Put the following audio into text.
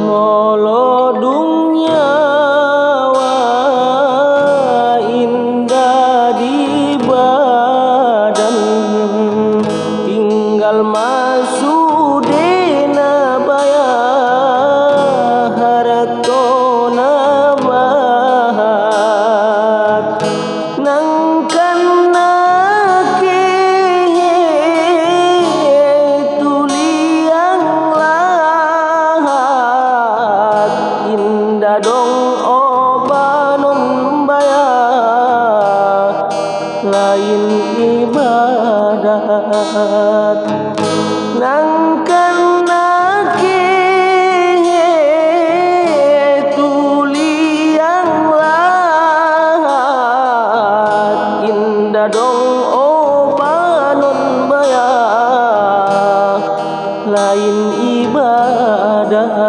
Molodung nyawa indah di badan, tinggal masuk dena bayar hartona bahat nangkan nake tuliang lahat indah dong obanon bayar lain ibadat nangkan nake tuliang lahat indah dong obanon bayar lain ibadat.